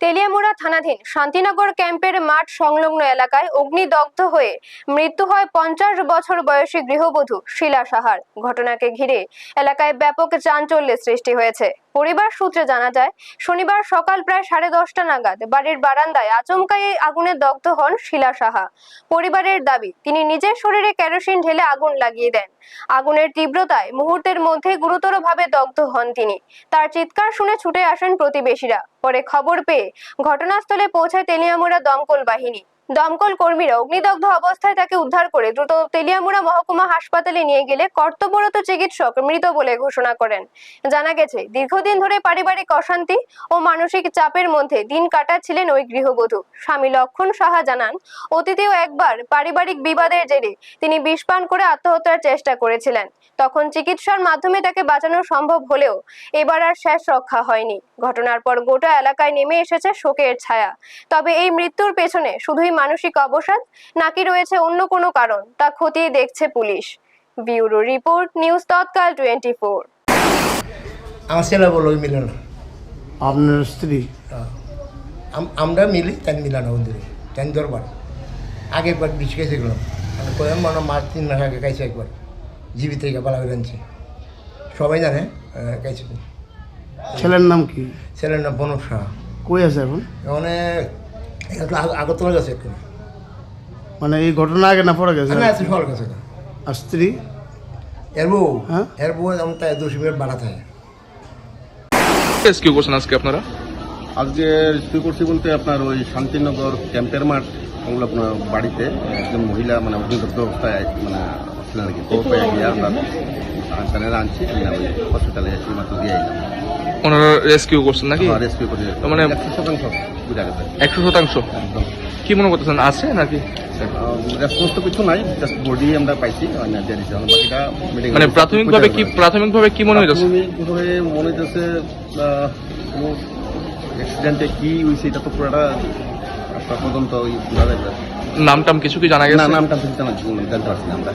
তেলিয়ামুড়া থানাধীন শান্তিনগর ক্যাম্পের মাঠ সংলগ্ন এলাকায় অগ্নিদগ্ধ হয়ে মৃত্যু হয় 50 বছর বয়সী গৃহবধূ শিলা সাহার। ঘটনাকে ঘিরে এলাকায় ব্যাপক চাঞ্চল্যের সৃষ্টি হয়েছে। পরিবার সূত্রে জানা যায়, শনিবার সকাল প্রায় 10:30 নাগাদ বাড়ির বারান্দায় আচমকাই এই আগুনে দগ্ধ হন শিলা সাহা। পরিবারের দাবি, তিনি নিজের শরীরে কেরোসিন ঢেলে আগুন লাগিয়ে দেন। আগুনের তীব্রতায় মুহূর্তের মধ্যে গুরুতরভাবে দগ্ধ হন তিনি। তার চিৎকার শুনে ছুটে আসেন প্রতিবেশীরা। পরে খবর পেয়ে ঘটনাস্থলে পৌঁছায় তেলিয়ামুড়া দমকল বাহিনী। দমকল কর্মীরা অগ্নিদগ্ধ অবস্থায় তাকে উদ্ধার করে দ্রুত তেলিয়ামুড়া মহকুমা হাসপাতালে নিয়ে গেলে কর্তব্যরত চিকিৎসক মৃত বলে ঘোষণা করেন। জানা গেছে, দীর্ঘদিন ধরে পারিবারিক অশান্তি ও মানসিক চাপের মধ্যে দিন কাটাচ্ছিলেন ওই গৃহবধূ। স্বামী লক্ষণ সাহা জানান, অতীতেও একবার পারিবারিক বিবাদের জেরে তিনি বিষ পান করে আত্মহত্যার চেষ্টা করেছিলেন। তখন চিকিৎসার মাধ্যমে তাকে বাঁচানো সম্ভব হলেও এবার আর শেষ রক্ষা হয়নি। ঘটনার পর গোটা এলাকায় নেমে এসেছে শোকের ছায়া। তবে এই মৃত্যুর পেছনে শুধুই মানসিক অবসাদ নাকি রয়েছে অন্য কোনো কারণ, তা খতিয়ে দেখছে পুলিশ। ব্যুরো রিপোর্ট, নিউজ তৎকাল 24। আমার ছেলে বলো মিলে না, আপনার স্ত্রী? আমরা মিলি তাই মিলা না বন্ধুরে তাই দরবার আগে একবার বিষ খাইছে গেলাম, মানে কয়েক মানে মাস 3 মাস আগে খাইছে একবার, জীবিত থেকে পালা করে আনছে, সবাই জানে খাইছে। ছেলের নাম কি? ছেলের নাম বনব সাহা। কই আছে এখন? মানে আগরতলা গেছে একটু, মানে এই ঘটনা আগে না পড়ে গেছে? আছে সবার কাছে। আর স্ত্রী? এর বউ, হ্যাঁ এর বউ যেমন তাই 2 মিনিট বাড়া থাকে। রেস্কিউ করছেন আজকে আপনারা? আজকে রেস্কিউ করছি বলতে আপনার ওই শান্তিনগর ক্যাম্পের মাঠ সংলগ্ন বাড়িতে একজন মহিলা মানে অগ্নিদগ্ধ অবস্থায় মানে ছিলেন আর কি। খবর পেয়ে গিয়ে আমরা হাসপাতালে আনছি, ওই হসপিটালে এসে মাত্র দিয়ে এলাম। ওনারা রেস্কিউ করছেন নাকি? রেস্কিউ করে মানে 100% বুঝা গেছে। 100%? একদম। কি মনে করতেছেন, আছে নাকি? রেসপন্স তো কিছু নাই, জাস্ট বডি আমরা পাইছি, বাকিটা মানে প্রাথমিকভাবে কি মনে হইতেছে? প্রাথমিকভাবে মনে হইতেছে অ্যাক্সিডেন্টে কি হয়েছে এটা তো পুরোটা তদন্ত বোঝা যাবে। নাম টাম কিছু কি জানা গেছে? না, নামটা জানতে পারছি না আমরা।